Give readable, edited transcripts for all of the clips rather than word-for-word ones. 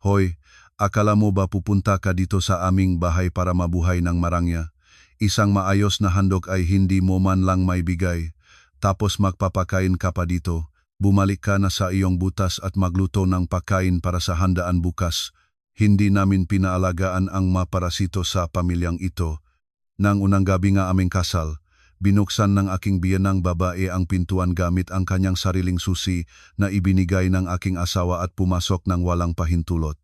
Hoy, akala mo ba pupunta ka dito sa aming bahay para mabuhay ng marangya? Isang maayos na handog ay hindi mo man lang may bigay. Tapos magpapakain ka pa dito. Bumalik ka na sa iyong butas at magluto ng pagkain para sa handaan bukas. Hindi namin pinaalagaan ang maparasito sa pamilyang ito. Nang unang gabi nga aming kasal, binuksan ng aking biyanang babae ang pintuan gamit ang kanyang sariling susi na ibinigay ng aking asawa at pumasok ng walang pahintulot.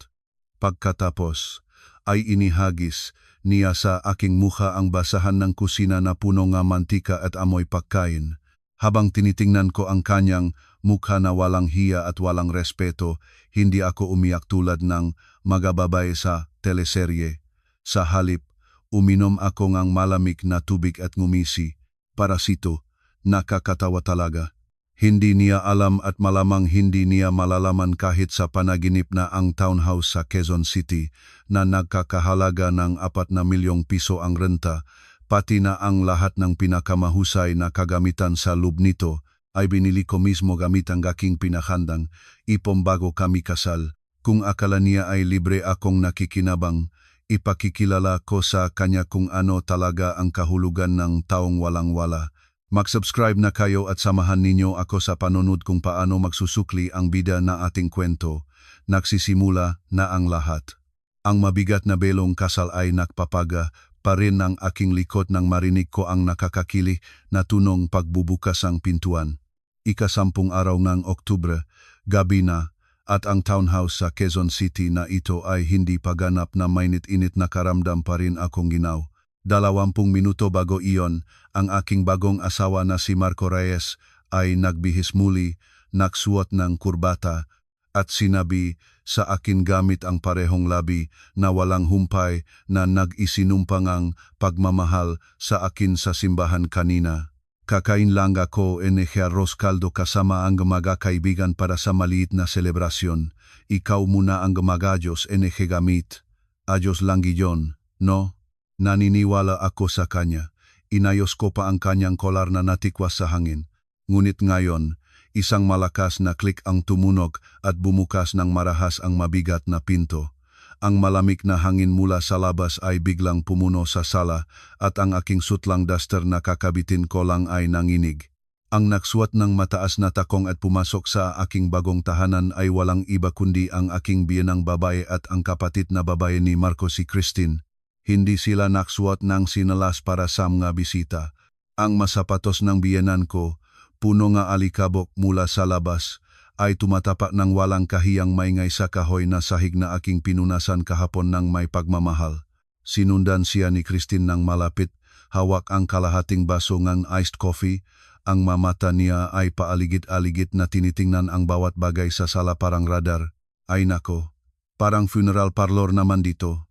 Pagkatapos, ay inihagis niya sa aking mukha ang basahan ng kusina na puno ng mantika at amoy pagkain. Habang tinitingnan ko ang kanyang mukha na walang hiya at walang respeto, hindi ako umiyak tulad ng magababae sa teleserye. Sa halip, uminom ako ng malamig na tubig at ngumisi. Parasito, nakakatawa talaga. Hindi niya alam at malamang hindi niya malalaman kahit sa panaginip na ang townhouse sa Quezon City na nagkakahalaga ng 4 na milyong piso ang renta, pati na ang lahat ng pinakamahusay na kagamitan sa loob nito ay binili ko mismo gamit ang aking pinakhandang ipon bago kami kasal. Kung akala niya ay libre akong nakikinabang, ipakikilala ko sa kanya kung ano talaga ang kahulugan ng taong walang-wala. Mag-subscribe na kayo at samahan ninyo ako sa panunod kung paano magsusukli ang bida na ating kwento. Nagsisimula na ang lahat. Ang mabigat na belong kasal ay nakpapaga pa rin ng aking likod nang marinig ko ang nakakakili na tunong pagbubukas ang pintuan. Ika-10 araw ng Oktubre, gabi na, at ang townhouse sa Quezon City na ito ay hindi paganap na mainit-init na karamdam pa rin akong ginaw. 20 minuto bago iyon, ang aking bagong asawa na si Marco Reyes ay nagbihis muli, nagsuot ng kurbata, at sinabi sa akin gamit ang parehong labi na walang humpay na nag-isinumpang pagmamahal sa akin sa simbahan kanina. Kakain lang ako arroz caldo kasama ang magkakaibigan para sa maliit na selebrasyon. Ikaw muna ang gumagayos gamit. Ayos lang iyon, no? Naniniwala ako sa kanya. Inayos ko pa ang kanyang kolar na natikwas sa hangin. Ngunit ngayon, isang malakas na klik ang tumunog at bumukas ng marahas ang mabigat na pinto. Ang malamig na hangin mula sa labas ay biglang pumuno sa sala at ang aking sutlang duster na kakabitin ko lang ay nanginig. Ang nagsuot ng mataas na takong at pumasok sa aking bagong tahanan ay walang iba kundi ang aking biyanang babae at ang kapatid na babae ni Marco, si Christine. Hindi sila nagsuot ng sinalas para sa mga bisita. Ang masapatos ng biyanan ko, puno nga alikabok mula sa labas, ay tumatapak ng walang kahiyang maingay sa kahoy na sahig na aking pinunasan kahapon ng may pagmamahal. Sinundan siya ni Christine ng malapit, hawak ang kalahating baso ng iced coffee. Ang mamata niya ay paaligid-aligid na tinitingnan ang bawat bagay sa sala parang radar. Ay nako, parang funeral parlor naman dito.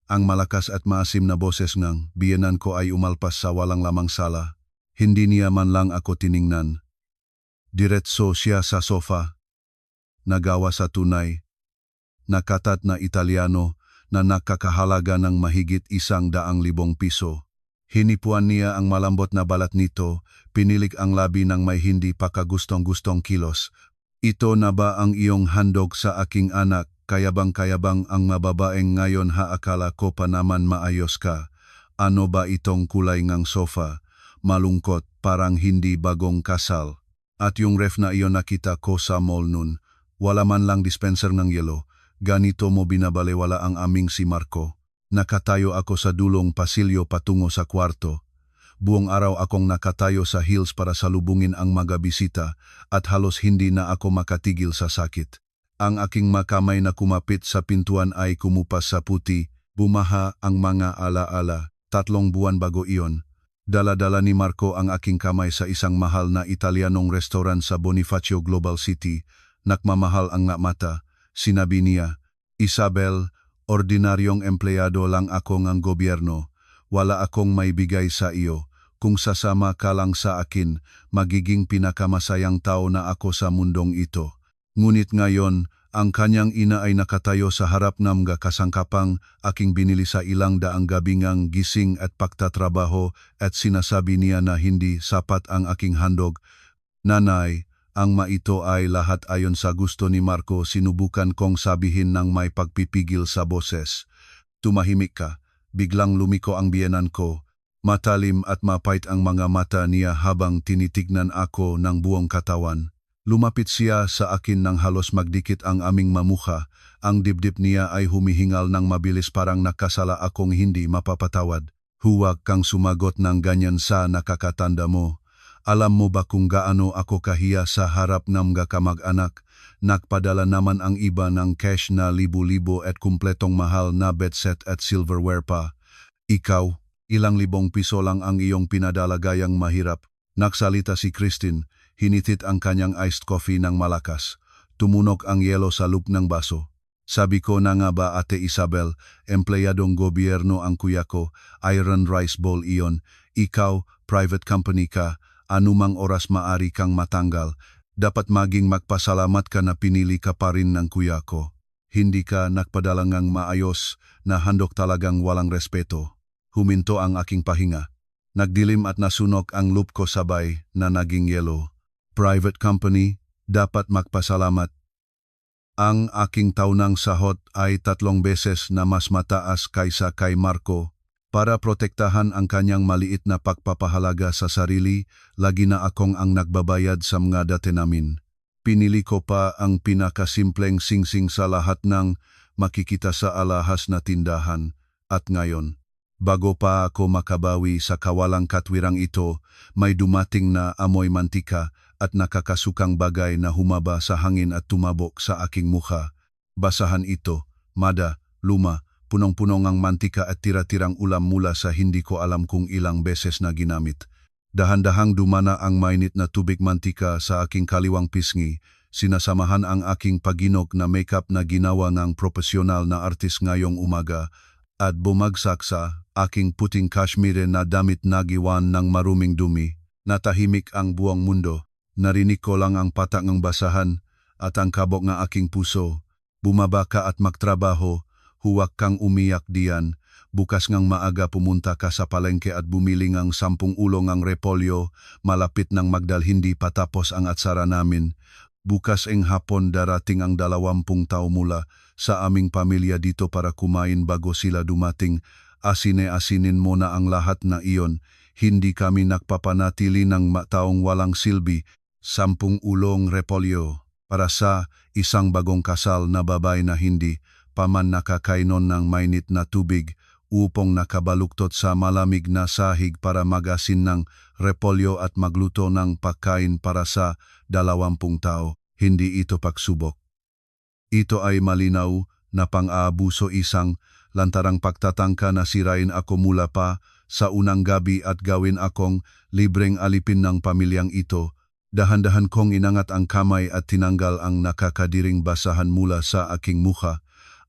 Ang malakas at maasim na boses ng biyanan ko ay umalpas sa walang lamang sala. Hindi niya man lang ako tiningnan. Diretso siya sa sofa, nagawa sa tunay, nakatat na Italiano na nakakahalaga ng mahigit 100,000 piso. Hinipuan niya ang malambot na balat nito, pinilik ang labi ng may hindi pa kagustong-gustong kilos. Ito na ba ang iyong handog sa aking anak? Kayabang-kayabang ang mababaeng ngayon, akala ko pa naman maayos ka. Ano ba itong kulay ng sofa? Malungkot, parang hindi bagong kasal. At yung ref na iyon nakita ko sa mall nun, wala man lang dispenser ng yelo. Ganito mo binabalewala ang aming si Marco. Nakatayo ako sa dulong pasilyo patungo sa kwarto. Buong araw akong nakatayo sa heels para salubungin ang mga bisita at halos hindi na ako makatigil sa sakit. Ang aking makamay na kumapit sa pintuan ay kumupas sa puti, bumaha ang mga alaala. 3 buwan bago iyon, dala-dala ni Marco ang aking kamay sa isang mahal na Italianong restaurant sa Bonifacio Global City. Nakmamahal ang mata. Sinabi niya, Isabel, ordinaryong empleyado lang ako ng gobyerno. Wala akong maibigay sa iyo. Kung sasama ka lang sa akin, magiging pinakamasayang tao na ako sa mundong ito. Ngunit ngayon, ang kanyang ina ay nakatayo sa harap ng mga kasangkapang aking binili sa ilang daang gabingang gising at pagtatrabaho at sinasabi niya na hindi sapat ang aking handog. Nanay, Ang maito ay lahat ayon sa gusto ni Marco. Sinubukan kong sabihin ng may pagpipigil sa boses. Tumahimik ka. Biglang lumiko ang biyenan ko. Matalim at mapait ang mga mata niya habang tinitignan ako ng buong katawan. Lumapit siya sa akin nang halos magdikit ang aming mamukha. Ang dibdib niya ay humihingal ng mabilis, parang nakasala akong hindi mapapatawad. Huwag kang sumagot ng ganyan sa nakakatanda mo. Alam mo ba kung gaano ako kahiya sa harap ng mga kamag-anak? Nagpadala naman ang iba ng cash na libo-libo at kumpletong mahal na bed set at silverware pa. Ikaw, ilang libong piso lang ang iyong pinadala, gayang mahirap. Nagsalita si Christine, hinitit ang kanyang iced coffee ng malakas. Tumunog ang yelo sa loop ng baso. Sabi ko na nga ba, Ate Isabel, empleyadong gobyerno ang kuya ko, iron rice bowl iyon. Ikaw, private company ka. Anumang oras maari kang matanggal, dapat maging magpasalamat ka na pinili ka pa rin ng kuya ko. Hindi ka nagpadala ngang maayos na handog, talagang walang respeto. Huminto ang aking pahinga. Nagdilim at nasunog ang loop ko sabay na naging yelo. Private company, dapat magpasalamat. Ang aking taunang sahot ay 3 beses na mas mataas kaysa kay Marco. Para protektahan ang kanyang maliit na pagpapahalaga sa sarili, lagi na akong ang nagbabayad sa mga dati namin. Pinili ko pa ang pinakasimpleng singsing sa lahat ng makikita sa alahas na tindahan. At ngayon, bago pa ako makabawi sa kawalang katwirang ito, may dumating na amoy mantika at nakakasukang bagay na humaba sa hangin at tumabok sa aking mukha. Basahan ito, mada, luma, punong-punong ang mantika at tira-tirang ulam mula sa hindi ko alam kung ilang beses na ginamit. Dahan-dahang dumana ang mainit na tubig mantika sa aking kaliwang pisngi. Sinasamahan ang aking paginog na makeup na ginawa ng profesional na artist ngayong umaga at bumagsak sa aking puting kashmire na damit na giwan ng maruming dumi. Natahimik ang buong mundo. Narinig ko lang ang patak ng basahan at ang kabog ng aking puso. Bumaba ka at magtrabaho. Huwag kang umiyak diyan. Bukas ngang maaga pumunta ka sa palengke at bumili ng 10 ulong ang repolyo. Malapit ng magdal, hindi patapos ang atsara namin. Bukas ang hapon darating ang 20 tao mula sa aming pamilya dito para kumain bago sila dumating. Asine-asinin mo na ang lahat na iyon. Hindi kami nagpapanatili ng taong walang silbi. 10 ulong repolyo para sa isang bagong kasal na babae na hindi paman nakakainon ng mainit na tubig upong nakabaluktot sa malamig na sahig para magasin ng repolyo at magluto ng pagkain para sa 20 tao. Hindi ito pagsubok. Ito ay malinaw na pang-aabuso, isang lantarang pagtatangka na sirain ako mula pa sa unang gabi at gawin akong libreng alipin ng pamilyang ito. Dahan-dahan kong inangat ang kamay at tinanggal ang nakakadiring basahan mula sa aking mukha.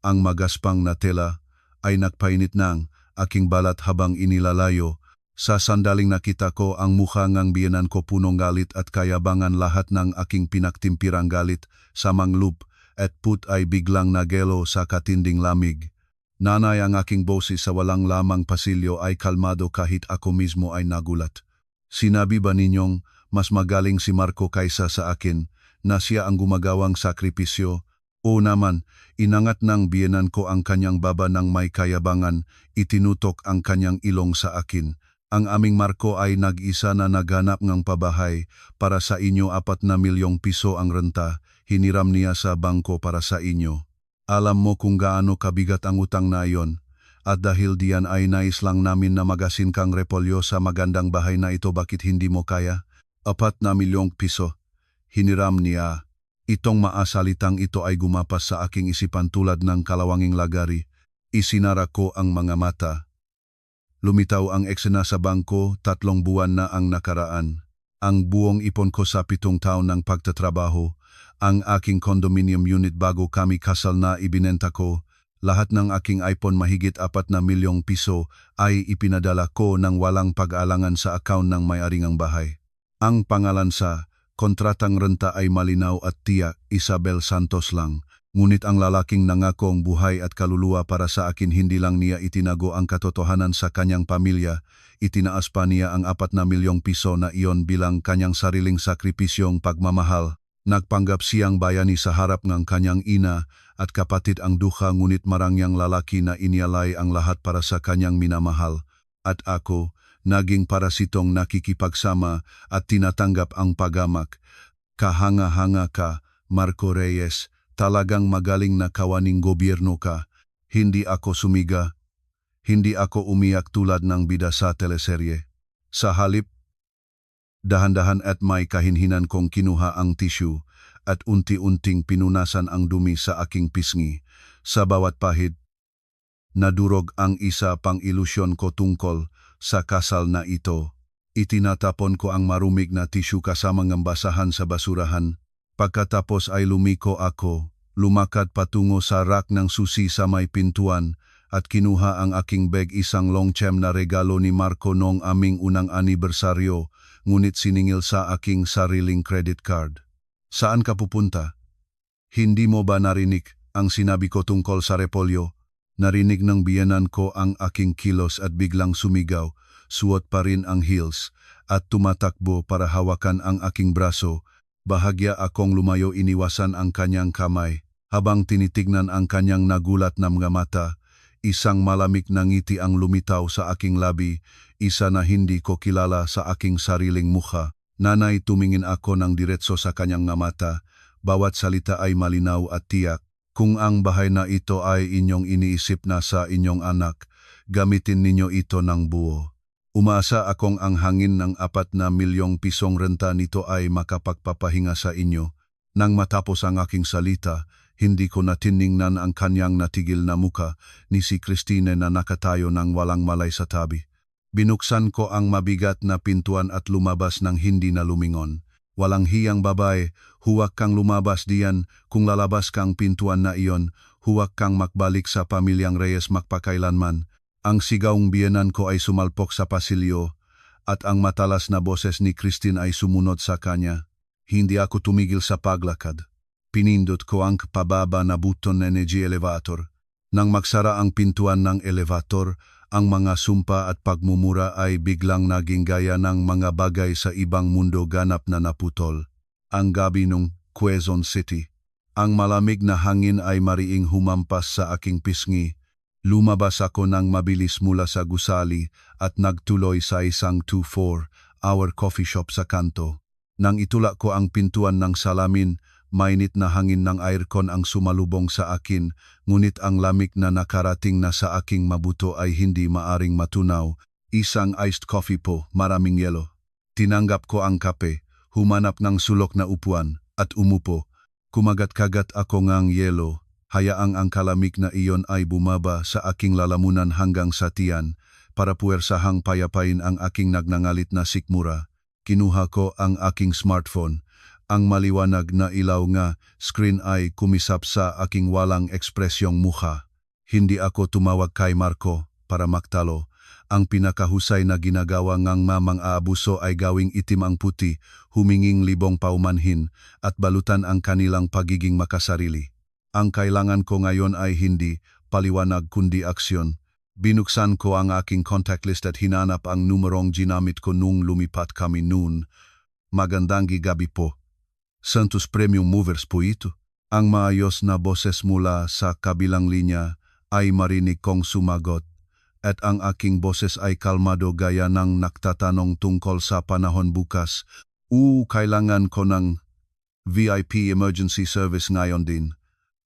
Ang magaspang na tela ay nagpainit ng aking balat habang inilalayo. Sa sandaling nakita ko ang mukha ng biyenan ko, punong galit at kayabangan. Lahat ng aking pinagtimpirang galit sa manglup at put ay biglang nagelo sa katinding lamig. Nanay, ang aking boses sa walang lamang pasilyo ay kalmado kahit ako mismo ay nagulat. Sinabi ba ninyong mas magaling si Marco kaysa sa akin, na siya ang gumagawang sakripisyo? O naman, inangat ng biyenan ko ang kanyang baba ng may kayabangan, itinutok ang kanyang ilong sa akin. Ang aming Marco ay nag-isa na naghanap ng pabahay para sa inyo. 4 na milyong piso ang renta, hiniram niya sa bangko para sa inyo. Alam mo kung gaano kabigat ang utang na iyon, at dahil diyan ay nais lang namin na magasin kang repolyo sa magandang bahay na ito. Bakit hindi mo kaya? 4 na milyong piso, hiniram niya. Itong maasalitang ito ay gumapas sa aking isipan tulad ng kalawanging lagari. Isinara ko ang mga mata. Lumitaw ang eksena sa bangko. 3 buwan na ang nakaraan. Ang buong ipon ko sa 7 taon ng pagtatrabaho, ang aking condominium unit bago kami kasal na ibinenta ko, lahat ng aking iPhone, mahigit 4 na milyong piso, ay ipinadala ko ng walang pag-aalangan sa account ng may-ari ng bahay. Ang pangalan sa kontratang renta ay malinaw at tiyak, Isabel Santos lang. Ngunit ang lalaking nangakong buhay at kaluluwa para sa akin hindi lang niya itinago ang katotohanan sa kanyang pamilya, itinaas pa niya ang 4 na milyong piso na iyon bilang kanyang sariling sakripisyong pagmamahal. Nagpanggap siyang bayani sa harap ng kanyang ina at kapatid ang duha ngunit marangyang lalaki na inialay ang lahat para sa kanyang minamahal. At ako, naging parasitong nakikipagsama at tinatanggap ang pagamak. Kahanga-hanga ka, Marco Reyes. Talagang magaling na kawaning gobyerno ka. Hindi ako sumiga. Hindi ako umiyak tulad ng bida sa teleserye. Sa halip, dahan-dahan at may kahinhinan kong kinuha ang tissue at unti-unting pinunasan ang dumi sa aking pisngi. Sa bawat pahid, nadurog ang isa pang ilusyon ko tungkol sa kasal na ito. Itinatapon ko ang marumig na tissue kasama ng basahan sa basurahan. Pagkatapos ay lumiko ako, lumakad patungo sa rack ng susi sa may pintuan at kinuha ang aking bag, isang longchem na regalo ni Marco noong aming unang anibersaryo, ngunit siningil sa aking sariling credit card. Saan ka pupunta? Hindi mo ba narinig ang sinabi ko tungkol sa repolyo? Narinig ng biyenan ko ang aking kilos at biglang sumigaw, suot pa rin ang heels at tumatakbo para hawakan ang aking braso. Bahagya akong lumayo, iniwasan ang kanyang kamay. Habang tinitignan ang kanyang nagulat na mga mata, isang malamig na ngiti ang lumitaw sa aking labi, isa na hindi ko kilala sa aking sariling mukha. Nanay, tumingin ako ng diretso sa kanyang nga mata. Bawat salita ay malinaw at tiyak. Kung ang bahay na ito ay inyong iniisip na sa inyong anak, gamitin ninyo ito ng buo. Umaasa akong ang hangin ng 4 na milyong pisong renta nito ay makapagpapahinga sa inyo. Nang matapos ang aking salita, hindi ko natiningnan ang kanyang natigil na muka ni si Christine na nakatayo ng walang malay sa tabi. Binuksan ko ang mabigat na pintuan at lumabas ng hindi na lumingon. Walang hiyang babae, huwag kang lumabas diyan. Kung lalabas kang pintuan na iyon, huwag kang makbalik sa pamilyang Reyes magpakailanman. Ang sigawng biyenan ko ay sumalpok sa pasilyo at ang matalas na boses ni Christine ay sumunod sa kanya. Hindi ako tumigil sa paglakad. Pinindot ko ang pababa na buton ng energy elevator. Nang magsara ang pintuan ng elevator, ang mga sumpa at pagmumura ay biglang naging gaya ng mga bagay sa ibang mundo ganap na naputol. Ang gabi ng Quezon City. Ang malamig na hangin ay mariing humampas sa aking pisngi. Lumabas ako ng mabilis mula sa gusali at nagtuloy sa isang 2-4-hour coffee shop sa kanto. Nang itulak ko ang pintuan ng salamin, mainit na hangin ng aircon ang sumalubong sa akin, ngunit ang lamig na nakarating na sa aking mabuto ay hindi maaring matunaw. Isang iced coffee po, maraming yelo. Tinanggap ko ang kape, humanap ng sulok na upuan, at umupo. Kumagat-kagat ako ngang yelo. Hayaang ang kalamig na iyon ay bumaba sa aking lalamunan hanggang sa tiyan para puwersahang payapain ang aking nagnangalit na sikmura. Kinuha ko ang aking smartphone. Ang maliwanag na ilaw nga screen ay kumisap sa aking walang ekspresyong mukha. Hindi ako tumawag kay Marco para magtalo. Ang pinakahusay na ginagawa ngang mamang aabuso ay gawing itim ang puti, huminging libong paumanhin at balutan ang kanilang pagiging makasarili. Ang kailangan ko ngayon ay hindi paliwanag kundi aksyon. Binuksan ko ang aking contact list at hinanap ang numerong ginamit ko nung lumipat kami noon. Magandang gabi po. Santos Premium Movers po ito. Ang maayos na boses mula sa kabilang linya ay marinig kong sumagot at ang aking boses ay kalmado gaya ng nagtatanong tungkol sa panahon bukas. Kailangan ko ng VIP emergency service ngayon din.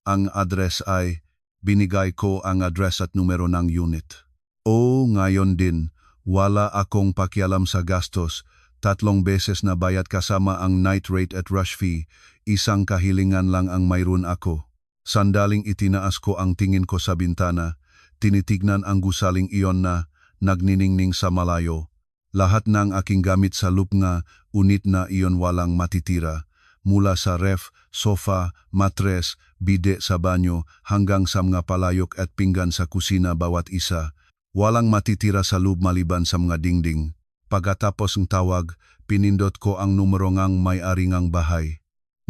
Ang address ay, binigay ko ang address at numero ng unit. Ngayon din, wala akong pakialam sa gastos. 3 beses na bayad kasama ang night rate at rush fee. Isang kahilingan lang ang mayroon ako. Sandaling itinaas ko ang tingin ko sa bintana. Tinitignan ang gusaling iyon na nagniningning sa malayo. Lahat ng aking gamit sa loop nga, unit na iyon walang matitira. Mula sa ref, sofa, matres, bide sa banyo, hanggang sa mga palayok at pinggan sa kusina bawat isa. Walang matitira sa loob maliban sa mga dingding. Pagkatapos ng tawag, pinindot ko ang numero ngang may-ari ngang bahay.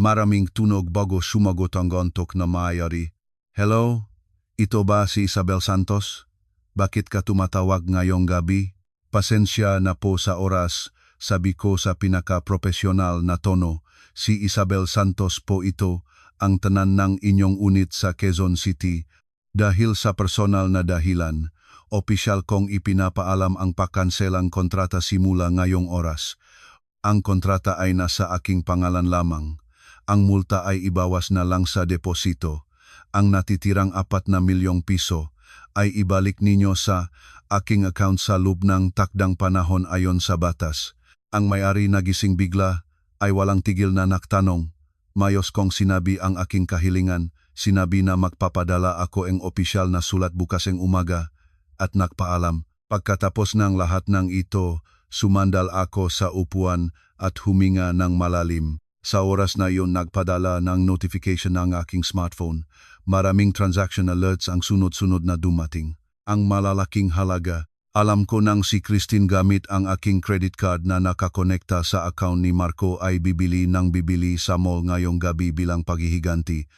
Maraming tunog bago sumagot ang gontok na mayari. Hello? Ito ba si Isabel Santos? Bakit ka tumatawag ngayong gabi? Pasensya na po sa oras, sabi ko sa pinaka-profesional na tono. Si Isabel Santos po ito, ang tanan ng inyong unit sa Quezon City. Dahil sa personal na dahilan, opisyal kong ipinapaalam ang pakanselang kontrata simula ngayong oras. Ang kontrata ay nasa aking pangalan lamang. Ang multa ay ibawas na lang sa deposito. Ang natitirang 4 na milyong piso ay ibalik ninyo sa aking account sa loob ng takdang panahon ayon sa batas. Ang may-ari nagising bigla ay walang tigil na nagtanong. Mayos kong sinabi ang aking kahilingan. Sinabi na magpapadala ako ang opisyal na sulat bukas ng umaga at nagpaalam. Pagkatapos ng lahat ng ito, sumandal ako sa upuan at huminga ng malalim. Sa oras na iyon nagpadala ng notification ng aking smartphone. Maraming transaction alerts ang sunod-sunod na dumating. Ang malalaking halaga. Alam ko nang si Christine gamit ang aking credit card na nakakonekta sa account ni Marco ay bibili sa mall ngayong gabi bilang paghihiganti.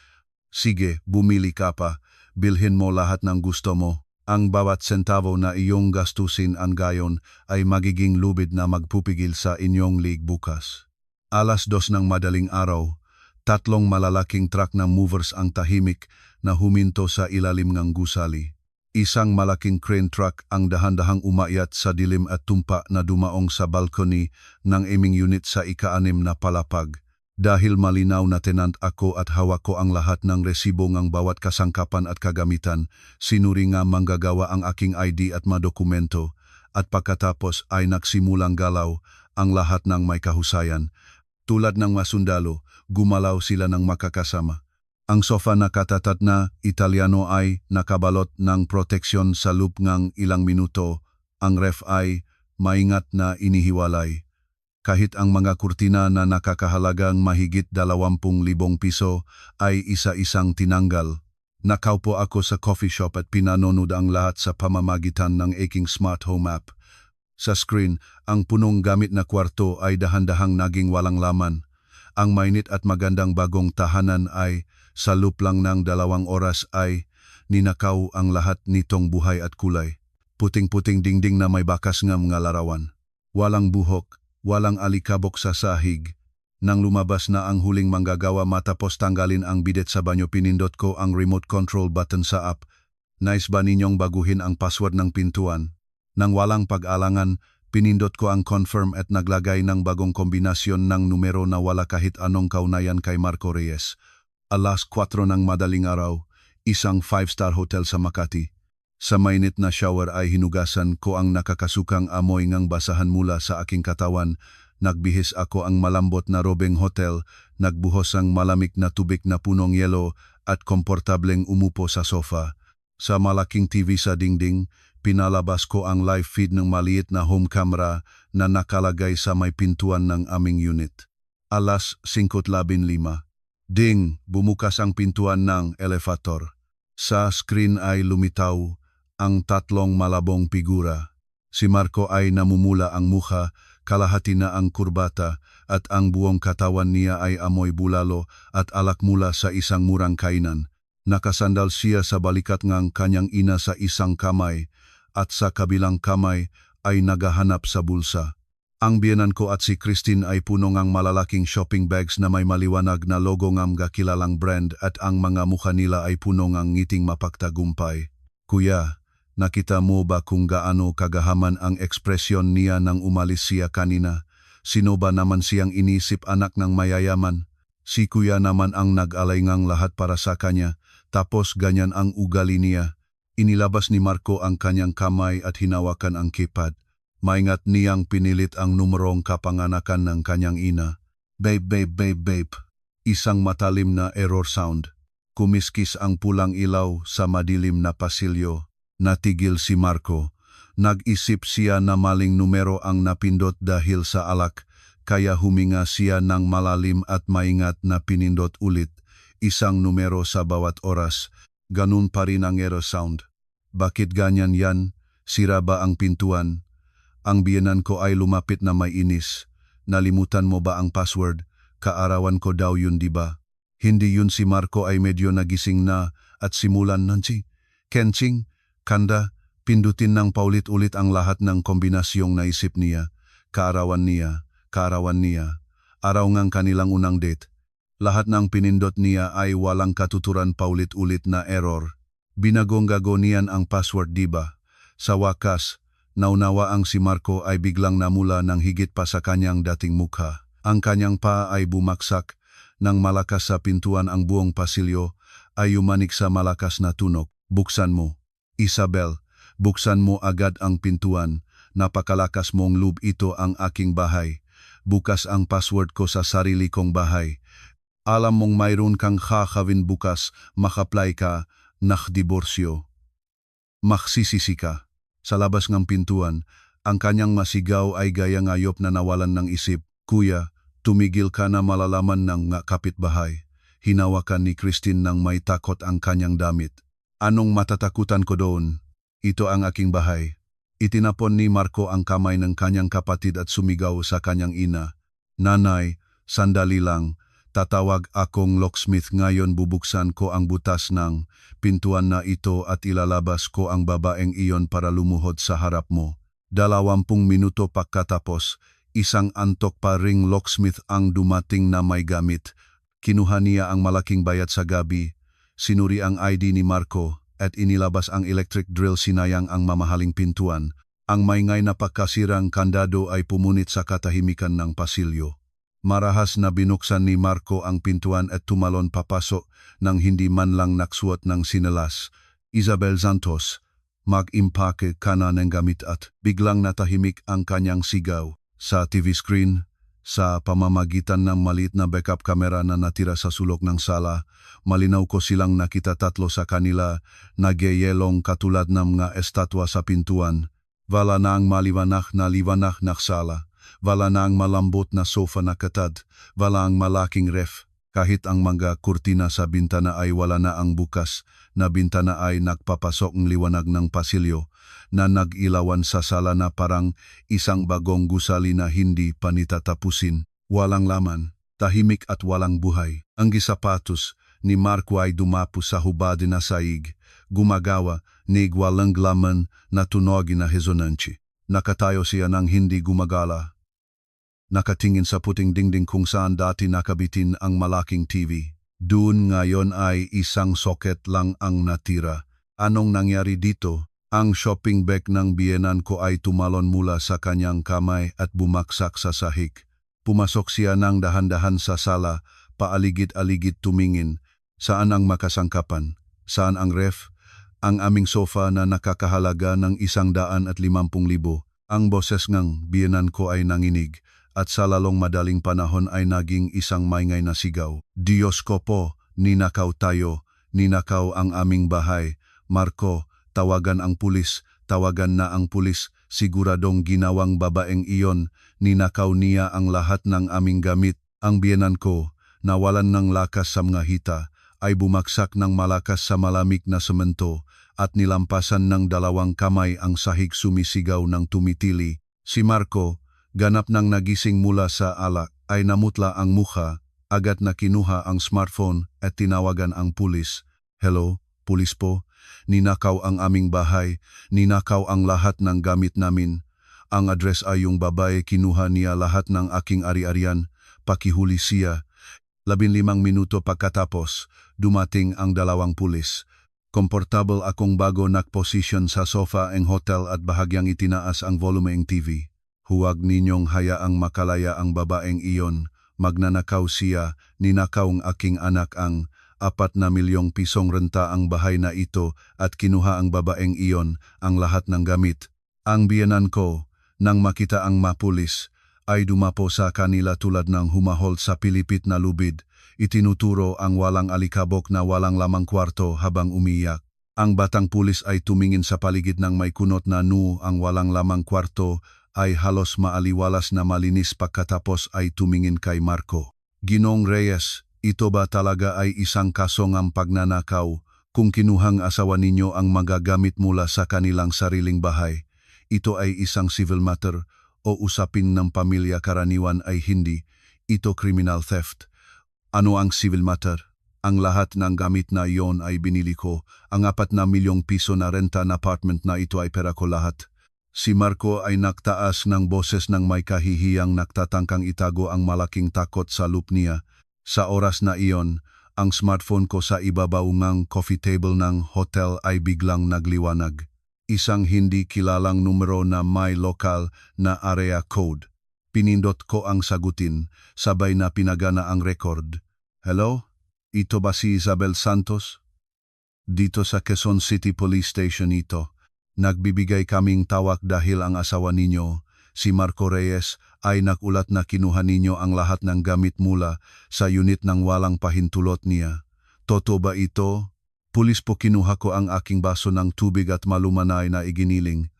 Sige, bumili ka pa. Bilhin mo lahat ng gusto mo. Ang bawat sentavo na iyong gastusin ang gayon ay magiging lubid na magpupigil sa inyong league bukas. 2:00 ng madaling araw, 3 malalaking truck na movers ang tahimik na huminto sa ilalim ng gusali. Isang malaking crane truck ang dahan-dahang umakyat sa dilim at tumpa na dumaong sa balcony ng aming unit sa ika-6 na palapag. Dahil malinaw na tenant ako at hawak ko ang lahat ng resibo ng bawat kasangkapan at kagamitan, sinuri nga manggagawa ang aking ID at madokumento, at pagkatapos ay nagsimulang galaw ang lahat ng may kahusayan. Tulad ng masundalo, gumalaw sila ng makakasama. Ang sofa na katatat na Italiano ay nakabalot ng proteksyon sa loob ng ilang minuto. Ang ref ay maingat na inihiwalay. Kahit ang mga kurtina na nakakahalagang mahigit 20,000 piso ay isa-isang tinanggal. Nakaupo ako sa coffee shop at pinanonood ang lahat sa pamamagitan ng aking smart home app. Sa screen, ang punong gamit na kwarto ay dahan-dahang naging walang laman. Ang mainit at magandang bagong tahanan ay sa loob lang ng 2 oras ay ninakaw ang lahat nitong buhay at kulay. Puting-puting dingding na may bakas ng mga larawan. Walang buhok. Walang alikabok sa sahig. Nang lumabas na ang huling manggagawa matapos tanggalin ang bidet sa banyo, pinindot ko ang remote control button sa app. Nais ba ninyong baguhin ang password ng pintuan? Nang walang pag-alangan, pinindot ko ang confirm at naglagay ng bagong kombinasyon ng numero na wala kahit anong kaugnayan kay Marco Reyes. 4:00 ng madaling araw, isang 5-star hotel sa Makati. Sa mainit na shower ay hinugasan ko ang nakakasukang amoy ng basahan mula sa aking katawan. Nagbihis ako ang malambot na robeng hotel, nagbuhos ang malamig na tubig na punong yelo at komportableng umupo sa sofa. Sa malaking TV sa dingding, pinalabas ko ang live feed ng maliit na home camera na nakalagay sa may pintuan ng aming unit. 5:15. Ding! Bumukas ang pintuan ng elevator. Sa screen ay lumitaw ang 3 malabong figura. Si Marco ay namumula ang mukha, kalahati na ang kurbata, at ang buong katawan niya ay amoy bulalo at alak mula sa isang murang kainan. Nakasandal siya sa balikat ng kanyang ina sa isang kamay, at sa kabilang kamay ay nagahanap sa bulsa. Ang biyenan ko at si Christine ay puno ng malalaking shopping bags na may maliwanag na logo ng kilalang brand at ang mga mukha nila ay puno ng ngiting mapagtagumpay. Kuya, nakita mo ba kung gaano kagahaman ang ekspresyon niya nang umalis siya kanina? Sino ba naman siyang inisip anak ng mayayaman? Si kuya naman ang nag-alay ngang lahat para sa kanya, tapos ganyan ang ugali niya. Inilabas ni Marco ang kanyang kamay at hinawakan ang keypad. Maingat niyang pinilit ang numerong kapanganakan ng kanyang ina. Babe. Isang matalim na error sound. Kumiskis ang pulang ilaw sa madilim na pasilyo. Natigil si Marco. Nag-isip siya na maling numero ang napindot dahil sa alak, kaya huminga siya ng malalim at maingat na pinindot ulit. Isang numero sa bawat oras. Ganun pa rin ang error sound. Bakit ganyan yan? Sira ba ang pintuan? Ang biyenan ko ay lumapit na may inis. Nalimutan mo ba ang password? Kaarawan ko daw yun, di ba? Hindi yun, si Marco ay medyo nagising na at simulan nansi. Kenching, kanda, pindutin ng paulit-ulit ang lahat ng kombinasyong naisip niya. Kaarawan niya, kaarawan niya. Araw ngang kanilang unang date. Lahat ng pinindot niya ay walang katuturan, paulit-ulit na error. Binagong-gago niyan ang password, di ba? Sa wakas, naunawa ang si Marco ay biglang namula ng higit pa sa kanyang dating mukha. Ang kanyang paa ay bumaksak nang malakas sa pintuan, ang buong pasilyo ay umanik sa malakas na tunog. Buksan mo. Isabel, buksan mo agad ang pintuan. Napakalakas mong loob, ito ang aking bahay. Bukas ang password ko sa sarili kong bahay. Alam mong mayroon kang kakawin bukas, makaplay ka, nakdiborsyo. Maksisisi ka. Sa labas ng pintuan, ang kanyang masigaw ay gaya ngayop na nawalan ng isip. Kuya, tumigil ka na, malalaman ng kapitbahay. Hinawakan ni Christine nang may takot ang kanyang damit. Anong matatakutan ko doon? Ito ang aking bahay. Itinapon ni Marco ang kamay ng kanyang kapatid at sumigaw sa kanyang ina. Nanay, sandali lang. Tatawag akong locksmith ngayon, bubuksan ko ang butas ng pintuan na ito at ilalabas ko ang babaeng iyon para lumuhod sa harap mo. 20 minuto pagkatapos, isang antok pa ring locksmith ang dumating na may gamit. Kinuha niya ang malaking bayat sa gabi, sinuri ang ID ni Marco at inilabas ang electric drill. Sinayang ang mamahaling pintuan. Ang maingay na pagkasirang kandado ay pumunit sa katahimikan ng pasilyo. Marahas na binuksan ni Marco ang pintuan at tumalon papasok nang hindi man lang naksuot ng sinelas. Isabel Santos, mag-impake ka na ng gamit, at biglang natahimik ang kanyang sigaw. Sa TV screen, sa pamamagitan ng maliit na backup camera na natira sa sulok ng sala, malinaw ko silang nakita, tatlo sa kanila, nagyayelong katulad ng mga estatwa sa pintuan. Wala na ang maliwanag na sala. Wala na ang malambot na sofa na katad. Wala ang malaking ref. Kahit ang mga kurtina sa bintana ay wala na, ang bukas na bintana ay nagpapasok ng liwanag ng pasilyo na nag-ilawan sa sala na parang isang bagong gusali na hindi pa nitatapusin. Walang laman, tahimik at walang buhay. Ang gisapatos ni Marco ay dumapo sa hubad na saig, gumagawa ni walang laman na tunog na hesonanchi. Nakatayo siya nang hindi gumagala. Nakatingin sa puting dingding kung saan dati nakabitin ang malaking TV. Doon ngayon ay isang socket lang ang natira. Anong nangyari dito? Ang shopping bag ng biyenan ko ay tumalon mula sa kanyang kamay at bumaksak sa sahig. Pumasok siya ng dahan-dahan sa sala, paaligid-aligid tumingin. Saan ang makasangkapan? Saan ang ref? Ang aming sofa na nakakahalaga ng 150,000. Ang boses ng biyenan ko ay nanginig, at sa lalong madaling panahon ay naging isang maingay na sigaw. Diyos ko po, ninakaw tayo, ninakaw ang aming bahay. Marco, tawagan ang pulis, tawagan na ang pulis. Siguradong ginawang babaeng iyon, ninakaw niya ang lahat ng aming gamit. Ang biyenan ko, nawalan ng lakas sa mga hita, ay bumaksak ng malakas sa malamig na semento at nilampasan ng 2 kamay ang sahig, sumisigaw ng tumitili. Si Marco, ganap nang nagising mula sa alak, ay namutla ang mukha, agad na kinuha ang smartphone at tinawagan ang pulis. Hello, pulis po, ninakaw ang aming bahay, ninakaw ang lahat ng gamit namin. Ang address ay yung babae, kinuha niya lahat ng aking ari-arian, pakihuli siya. 15 minuto pagkatapos, dumating ang 2 pulis. Komportable akong bago nakposisyon sa sofa ng hotel at bahagyang itinaas ang volume ng TV. Huwag ninyong hayaang makalaya ang babaeng iyon. Magnanakaw siya, ninakaw ang aking anak, ang 4 na milyong pisong renta ang bahay na ito, at kinuha ang babaeng iyon ang lahat ng gamit. Ang biyenan ko, nang makita ang mapulis, ay dumapo sa kanila tulad ng humahol sa pilipit na lubid. Itinuturo ang walang alikabok na walang lamang kwarto habang umiyak. Ang batang pulis ay tumingin sa paligid ng may kunot na ang walang lamang kwarto ay halos maaliwalas na malinis, pagkatapos ay tumingin kay Marco. Ginong Reyes, ito ba talaga ay isang kasong ang pagnanakaw? Kung kinuhang asawa ninyo ang magagamit mula sa kanilang sariling bahay, ito ay isang civil matter o usapin ng pamilya. Karaniwan ay hindi. Ito criminal theft. Ano ang civil matter? Ang lahat ng gamit na iyon ay binili ko. Ang 4 na milyong piso na renta na apartment na ito ay pera ko lahat. Si Marco ay nagtaas ng boses ng may kahihiyang nagtatangkang itago ang malaking takot sa loop niya. Sa oras na iyon, ang smartphone ko sa ibabaw ng coffee table ng hotel ay biglang nagliwanag. Isang hindi kilalang numero na may lokal na area code. Pinindot ko ang sagutin, sabay na pinagana ang record. Hello? Ito ba si Isabel Santos? Dito sa Quezon City Police Station ito. Nagbibigay kaming tawag dahil ang asawa ninyo, si Marco Reyes, ay nakulat na kinuha ninyo ang lahat ng gamit mula sa unit ng walang pahintulot niya. Totoo ba ito? Pulis po, kinuha ko ang aking baso ng tubig at malumanay na iginiling.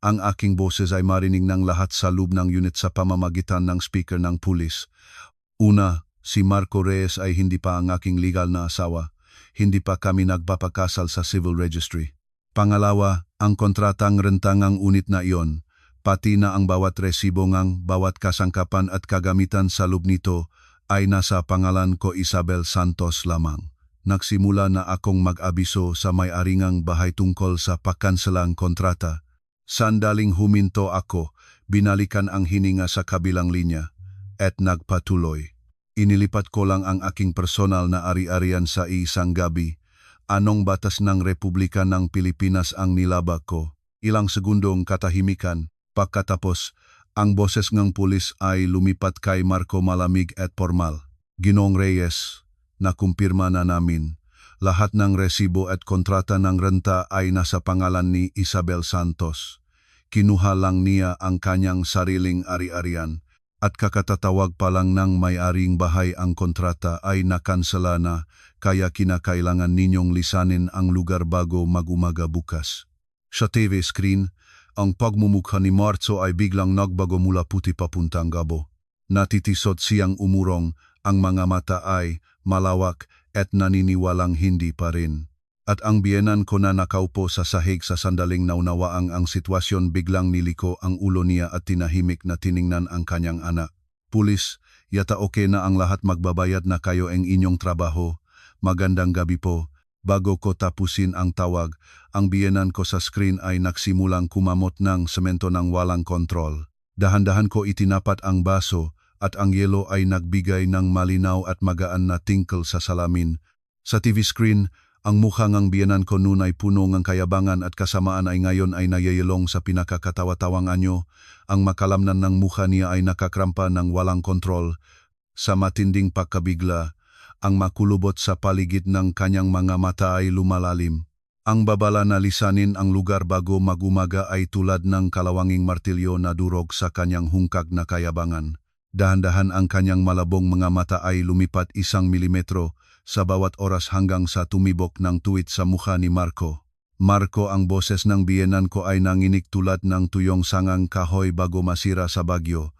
Ang aking boses ay marinig ng lahat sa loob ng unit sa pamamagitan ng speaker ng pulis. Una, si Marco Reyes ay hindi pa ang aking legal na asawa. Hindi pa kami nagpapakasal sa civil registry. Pangalawa, ang kontratang rentangang unit na iyon, pati na ang bawat resibo ngang bawat kasangkapan at kagamitan sa loob nito ay nasa pangalan ko, Isabel Santos lamang. Nagsimula na akong mag-abiso sa may-ari ngang bahay tungkol sa pakanselang kontrata. Sandaling huminto ako, binalikan ang hininga sa kabilang linya, at nagpatuloy. Inilipat ko lang ang aking personal na ari-arian sa isang gabi. Anong batas ng Republika ng Pilipinas ang nilabag ko? Ilang segundong katahimikan, pagkatapos, ang boses ng pulis ay lumipat kay Marco malamig at formal. Ginoong Reyes, nakumpirma na namin. Lahat ng resibo at kontrata ng renta ay nasa pangalan ni Isabel Santos. Kinuha lang niya ang kanyang sariling ari-arian at kakatatawag pa lang ng may-aring bahay ang kontrata ay nakansela na, kaya kinakailangan ninyong lisanin ang lugar bago mag-umaga bukas. Sa TV screen, ang pagmumukha ni Marco ay biglang nagbago mula puti papuntang gabo. Natitisot siyang umurong, ang mga mata ay malawak at naniniwalang hindi pa rin. At ang biyenan ko na nakaupo sa sahig sa sandaling naunawaang ang sitwasyon, biglang niliko ang ulo niya at tinahimik na tiningnan ang kanyang anak. Pulis, yata okay na ang lahat, magbabayad na kayo ang inyong trabaho. Magandang gabi po. Bago ko tapusin ang tawag, ang biyenan ko sa screen ay nagsimulang kumamot ng semento ng walang kontrol. Dahan-dahan ko itinapat ang baso at ang yelo ay nagbigay ng malinaw at magaan na tinkle sa salamin. Sa TV screen, ang mukha ng biyenan ko noon ay puno ng kayabangan at kasamaan ay ngayon ay nayayelong sa pinakakatawa-tawang anyo. Ang makalamnan ng mukha niya ay nakakrampa ng walang kontrol. Sa matinding pagkabigla, ang makulubot sa paligid ng kanyang mga mata ay lumalalim. Ang babala na lisanin ang lugar bago mag-umaga ay tulad ng kalawanging martilyo na durog sa kanyang hungkag na kayabangan. Dahan-dahan ang kanyang malabong mga mata ay lumipat 1 milimetro sa bawat oras hanggang sa tumibok ng tuwid sa mukha ni Marco. Marco, ang boses ng biyenan ko ay nanginig tulad ng tuyong sangang kahoy bago masira sa bagyo.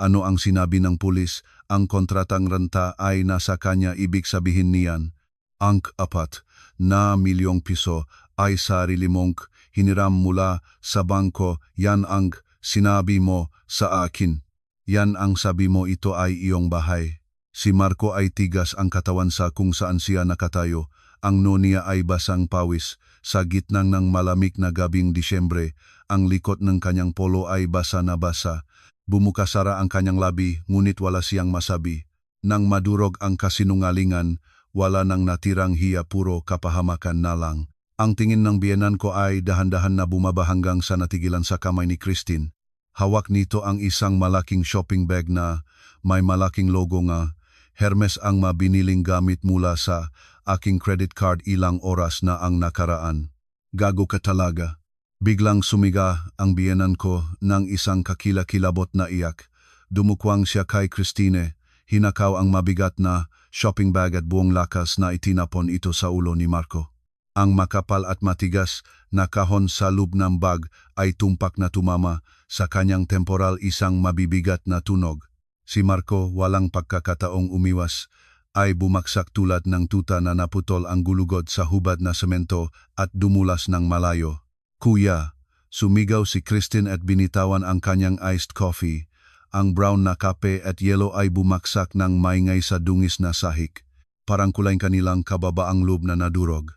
Ano ang sinabi ng pulis? Ang kontratang renta ay nasa kanya, ibig sabihin niyan. Ang 4 na milyong piso ay sarili mong hiniram mula sa bangko. Yan ang sinabi mo sa akin. Yan ang sabi mo, ito ay iyong bahay. Si Marco ay tigas ang katawan sa kung saan siya nakatayo. Ang noo niya ay basang pawis. Sa gitna ng malamig na gabing Disyembre, ang likod ng kanyang polo ay basa na basa. Bumukasara ang kanyang labi, ngunit wala siyang masabi. Nang madurog ang kasinungalingan, wala nang natirang hiya, puro kapahamakan na lang. Ang tingin ng biyenan ko ay dahan-dahan na bumaba hanggang sa natigilan sa kamay ni Christine. Hawak nito ang isang malaking shopping bag na may malaking logo nga Hermes, ang mabiniling gamit mula sa aking credit card ilang oras na ang nakaraan. Gago ka talaga. Biglang sumiga ang biyenan ko ng isang kakilakilabot na iyak. Dumukwang siya kay Christine, hinakaw ang mabigat na shopping bag at buong lakas na itinapon ito sa ulo ni Marco. Ang makapal at matigas na kahon sa loob ng bag ay tumpak na tumama sa kanyang temporal, isang mabibigat na tunog. Si Marco, walang pagkakataong umiwas, ay bumaksak tulad ng tuta na naputol ang gulugod sa hubad na semento at dumulas ng malayo. Kuya, sumigaw si Christine at binitawan ang kanyang iced coffee. Ang brown na kape at yellow ay bumaksak ng maingay sa dungis na sahig. Parang kulay kanilang kababaang loob na nadurog.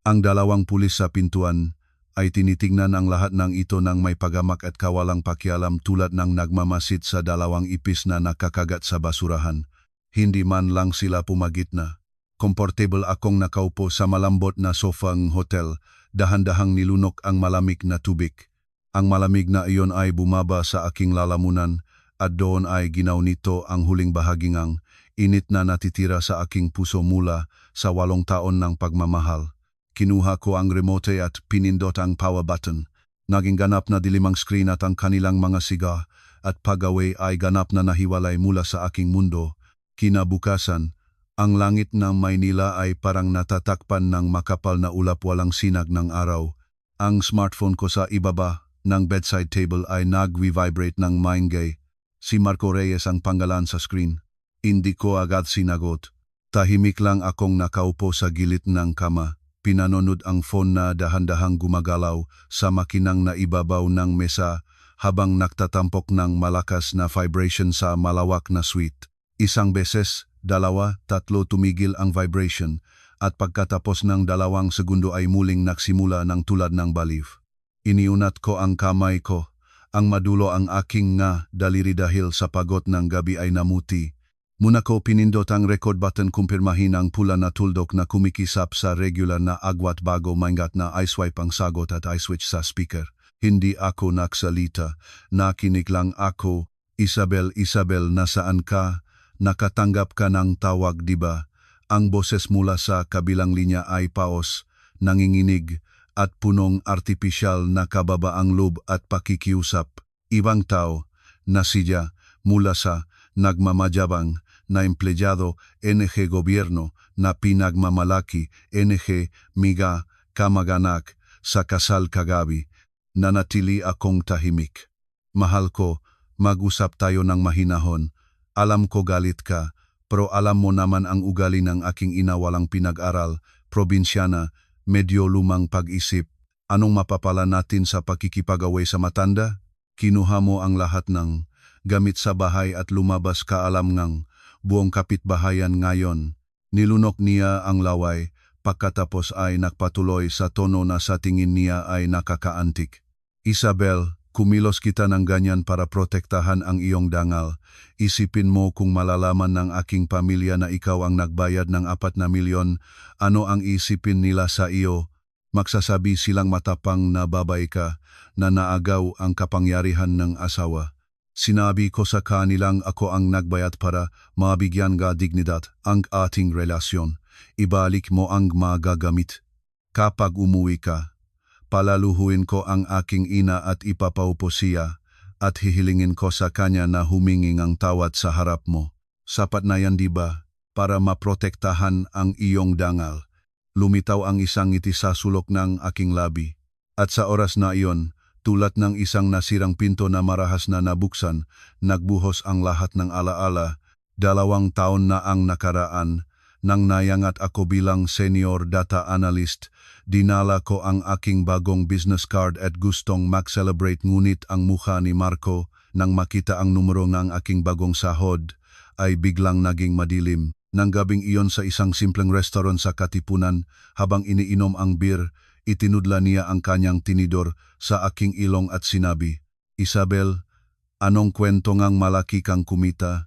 Ang dalawang pulis sa pintuan ay tinitingnan ang lahat ng ito ng may pagamak at kawalang pakialam tulad ng nagmamasid sa dalawang ipis na nakakagat sa basurahan. Hindi man lang sila pumagitna. Komportable akong nakaupo sa malambot na sofang hotel, dahan-dahang nilunok ang malamig na tubig. Ang malamig na iyon ay bumaba sa aking lalamunan at doon ay ginaw nito ang huling bahaging init na natitira sa aking puso mula sa 8 taon ng pagmamahal. Kinuha ko ang remote at pinindot ang power button. Naging ganap na dilim ang screen at ang kanilang mga siga at pag-away ay ganap na nahiwalay mula sa aking mundo. Kinabukasan, ang langit ng Maynila ay parang natatakpan ng makapal na ulap walang sinag ng araw. Ang smartphone ko sa ibaba ng bedside table ay nag-vibrate ng maingay. Si Marco Reyes ang pangalan sa screen. Hindi ko agad sinagot. Tahimik lang akong nakaupo sa gilid ng kama. Pinanonood ang phone na dahan-dahang gumagalaw sa makinang na ibabaw ng mesa habang nagtatampok ng malakas na vibration sa malawak na suite. Isang beses, 2, 3 tumigil ang vibration at pagkatapos ng 2 segundo ay muling nagsimula ng tulad ng baliw. Iniunat ko ang kamay ko. Ang madulo ang aking daliri dahil sa pagod ng gabi ay namuti. Muna ko pinindot ang record button kumpirmahin ang pula na tuldok na kumikisap sa regular na agwat bago maingat na i-swipe ang sagot at i-switch sa speaker. Hindi ako naksalita. Nakinig lang ako. Isabel, nasaan ka? Nakatanggap ka ng tawag, diba? Ang boses mula sa kabilang linya ay paos, nanginginig, at punong artipisyal na kababaang loob at pakikiusap. Ibang tao, na siya, mula sa nagmamajabang na empleyado NG gobyerno na pinagmamalaki NG miga kamag-anak sa kasal kagabi. Nanatili akong tahimik. Mahal ko, mag-usap tayo ng mahinahon. Alam ko galit ka, pero alam mo naman ang ugali ng aking ina walang pinag-aral, probinsyana, medyo lumang pag-isip. Anong mapapala natin sa pakikipag-away sa matanda? Kinuha mo ang lahat ng gamit sa bahay at lumabas kaalam ngang buong kapitbahayan ngayon. Nilunok niya ang laway, pagkatapos ay nagpatuloy sa tono na sa tingin niya ay nakakaantik. Isabel, kumilos kita ng ganyan para protektahan ang iyong dangal. Isipin mo kung malalaman ng aking pamilya na ikaw ang nagbayad ng 4 na milyon, ano ang isipin nila sa iyo? Magsasabi silang matapang na babae ka, na naagaw ang kapangyarihan ng asawa. Sinabi ko sa kanilang ako ang nagbayad para mabigyan ka dignidad ang ating relasyon. Ibalik mo ang magagamit. Kapag umuwi ka, palaluhuin ko ang aking ina at ipapaupo siya at hihilingin ko sa kanya na humingi ng tawad sa harap mo. Sapat na yan diba para maprotektahan ang iyong dangal. Lumitaw ang isang ngiti sa sulok ng aking labi. At sa oras na iyon, tulad ng isang nasirang pinto na marahas na nabuksan, nagbuhos ang lahat ng alaala. 2 taon na ang nakaraan. Nang nayangat ako bilang senior data analyst, dinala ko ang aking bagong business card at gustong mag-celebrate ngunit ang mukha ni Marco nang makita ang numero ng aking bagong sahod ay biglang naging madilim. Nang gabing iyon sa isang simpleng restaurant sa Katipunan habang iniinom ang beer, itinudla niya ang kanyang tinidor sa aking ilong at sinabi, Isabel, anong kwento ngang malaki kang kumita?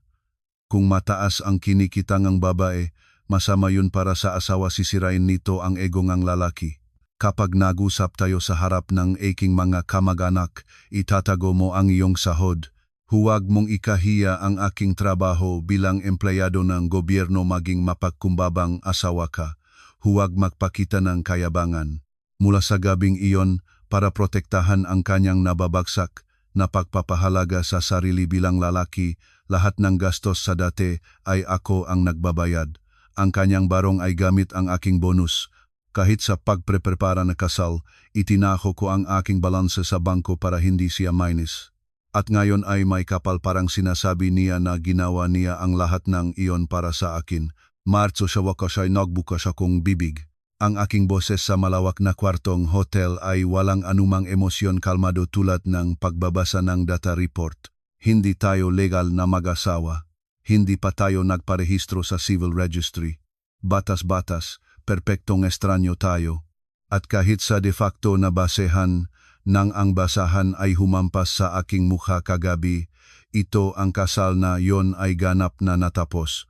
Kung mataas ang kinikita ng babae, masama yun para sa asawa sisirain nito ang ego ng lalaki. Kapag nag-usap tayo sa harap ng aking mga kamag-anak, itatago mo ang iyong sahod. Huwag mong ikahiya ang aking trabaho bilang empleyado ng gobyerno maging mapagkumbabang asawa ka. Huwag magpakita ng kayabangan. Mula sa gabing iyon, para protektahan ang kanyang nababagsak na pagpapahalaga sa sarili bilang lalaki, lahat ng gastos sa dati ay ako ang nagbabayad. Ang kanyang barong ay gamit ang aking bonus. Kahit sa pagpreprepara na kasal, itinako ko ang aking balanse sa bangko para hindi siya minus. At ngayon ay may kapal parang sinasabi niya na ginawa niya ang lahat ng iyon para sa akin. Marso sa wakas ay nagbukas akong bibig. Ang aking boses sa malawak na kwartong hotel ay walang anumang emosyon kalmado tulad ng pagbabasa ng data report. Hindi tayo legal na mag-asawa. Hindi pa tayo nagparehistro sa civil registry. Batas-batas, perpektong estranyo tayo. At kahit sa de facto na basehan, nang ang basahan ay humampas sa aking mukha kagabi, ito ang kasal na yon ay ganap na natapos.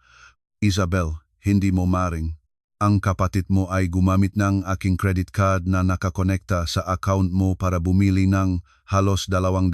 Isabel, hindi mo maring. Ang kapatid mo ay gumamit ng aking credit card na nakakonekta sa account mo para bumili ng halos 200,000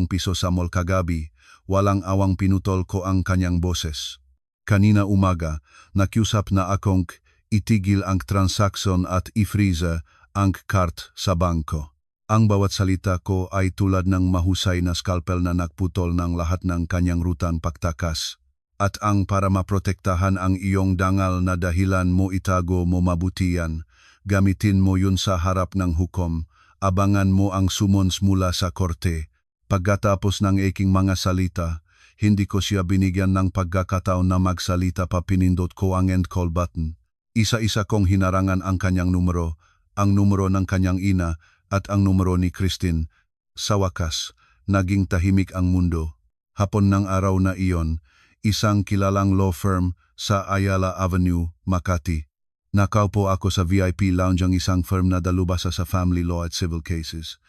piso sa mall kagabi. Walang awang pinutol ko ang kanyang boses. Kanina umaga, nakiusap na akong itigil ang transaksyon at i-freeze ang card sa bangko. Ang bawat salita ko ay tulad ng mahusay na scalpel na nagputol ng lahat ng kanyang rutan pagtakas. At ang para maprotektahan ang iyong dangal na dahilan mo itago mo mabuti yan, gamitin mo yun sa harap ng hukom, abangan mo ang summons mula sa korte. Pagkatapos ng aking mga salita, hindi ko siya binigyan ng pagkakataon na magsalita pa pinindot ko ang end call button. Isa-isa kong hinarangan ang kanyang numero, ang numero ng kanyang ina at ang numero ni Christine. Sa wakas, naging tahimik ang mundo. Hapon ng araw na iyon, isang kilalang law firm sa Ayala Avenue, Makati. Nakaupo ako sa VIP lounge ang isang firm na dalubhasa sa family law at civil cases.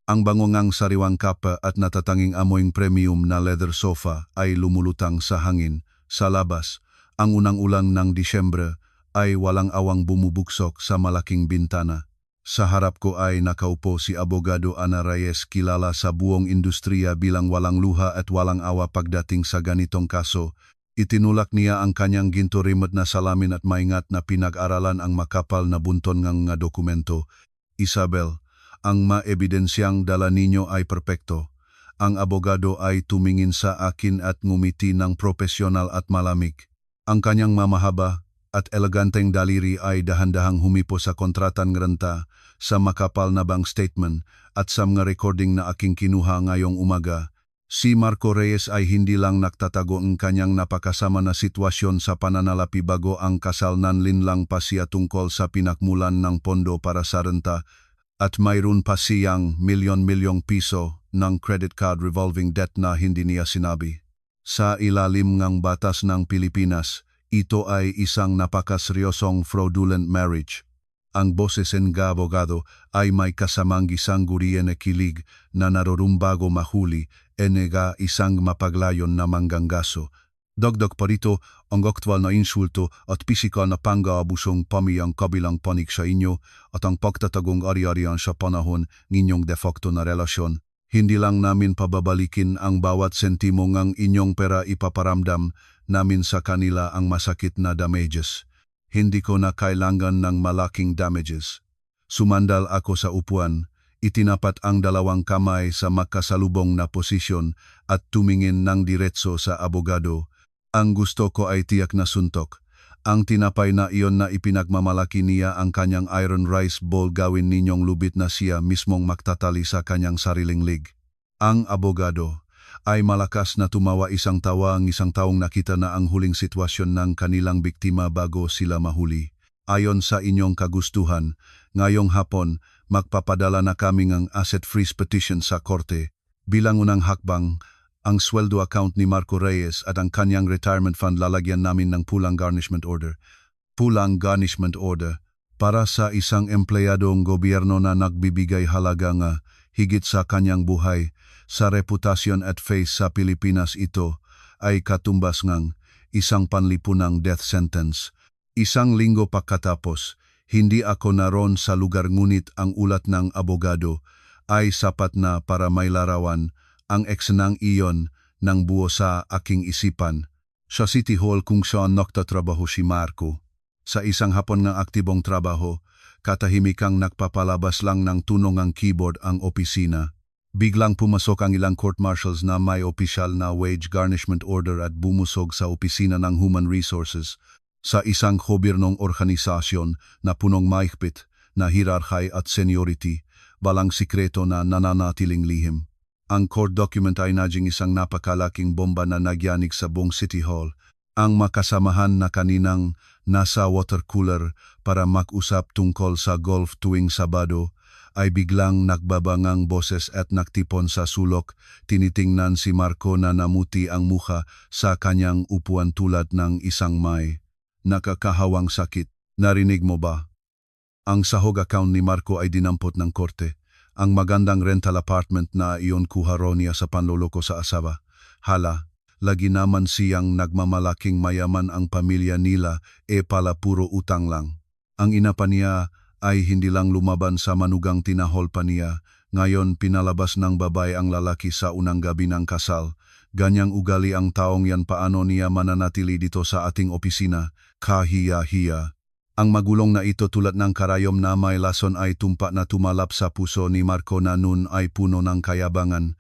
Ang bangongang sariwang kapa at natatanging amoyng premium na leather sofa ay lumulutang sa hangin. Sa labas, ang unang ulan ng Disyembre ay walang awang bumubuksok sa malaking bintana. Sa harap ko ay nakaupo si Abogado Ana Reyes, kilala sa buong industriya bilang walang luha at walang awa pagdating sa ganitong kaso. Itinulak niya ang kanyang ginto-rimot na salamin at maingat na pinag-aralan ang makapal na bunton ng dokumento. Isabel, ang maebidensyang dala ninyo ay perpekto. Ang abogado ay tumingin sa akin at ngumiti ng propesyonal at malamig. Ang kanyang mamahaba at eleganteng daliri ay dahan-dahang humipo sa kontratang renta, sa makapal na bank statement at sa mga recording na aking kinuha ngayong umaga. Si Marco Reyes ay hindi lang nagtatago ang kanyang napakasama na sitwasyon sa pananalapi bago ang kasal, nanlinlang pa siya tungkol sa pinakmulan ng pondo para sa renta at mayroon pa siyang milyon-milyong piso ng credit card revolving debt na hindi niya sinabi. Sa ilalim ng batas ng Pilipinas, ito ay isang napakaseryosong fraudulent marriage. Ang boses ng abogado ay may kasamang isang gurian na kilig na narorumbago mahuli enega isang mapaglayon na manggangaso. Dagdag pa rito ang aktwal na insulto at pisikal na pang-aabusong pamiyang kabilang panig sa inyo at ang pagtatagong ari-arian sa panahon ninyong de facto na relasyon. Hindi lang namin pababalikin ang bawat sentimo ng inyong pera, ipaparamdam namin sa kanila ang masakit na damages. Hindi ko na kailangan ng malaking damages. Sumandal ako sa upuan, itinapat ang dalawang kamay sa magkasalubong na posisyon at tumingin ng diretso sa abogado. Ang gusto ko ay tiyak na suntok. Ang tinapay na iyon na ipinagmamalaki niya ang kanyang iron rice bowl, gawin ninyong lubit na siya mismong magtatali sa kanyang sariling lig. Ang abogado ay malakas na tumawa, isang tawa ang isang taong nakita na ang huling sitwasyon ng kanilang biktima bago sila mahuli. Ayon sa inyong kagustuhan, ngayong hapon magpapadala na kami ng asset freeze petition sa korte. Bilang unang hakbang, ang sweldo account ni Marco Reyes at ang kanyang retirement fund lalagyan namin ng pulang garnishment order. Pulang garnishment order para sa isang empleyadong gobyerno na nagbibigay halaga nga higit sa kanyang buhay sa reputasyon at face sa Pilipinas, ito ay katumbas ng isang panlipunang death sentence. Isang linggo pagkatapos, hindi ako naroon sa lugar, ngunit ang ulat ng abogado ay sapat na para mailarawan ang eksenang iyon ng buo sa aking isipan. Sa City Hall kung saan nagtatrabaho si Marco, sa isang hapon ng aktibong trabaho, katahimikang nagpapalabas lang ng tunog ang keyboard ang opisina. Biglang pumasok ang ilang court marshals na may opisyal na wage garnishment order at bumusog sa opisina ng Human Resources, sa isang gobyernong organisasyon na punong mahigpit na hierarchy at seniority, walang sikreto na nananatiling lihim. Ang court document ay naging isang napakalaking bomba na nagyanig sa buong City Hall. Ang makasamahan na kaninang nasa water cooler para mag-usap tungkol sa golf tuwing Sabado ay biglang nagbabangang boses at naktipon sa sulok. Tinitingnan si Marco na namuti ang mukha sa kanyang upuan tulad ng isang may nakakahawang sakit. Narinig mo ba? Ang sahog account ni Marco ay dinampot ng korte. Ang magandang rental apartment na iyon kuha raw niya sa panloloko sa asawa. Hala, lagi naman siyang nagmamalaking mayaman ang pamilya nila pala puro utang lang. Ang ina pa niya ay hindi lang lumaban sa manugang tinahol pa niya. Ngayon pinalabas ng babae ang lalaki sa unang gabi ng kasal. Ganyang ugali ang taong yan, paano niya mananatili dito sa ating opisina? Kahiya-hiya. Ang magulong na ito tulad ng karayom na may lason ay tumpa na tumalap sa puso ni Marco na nun ay puno ng kayabangan.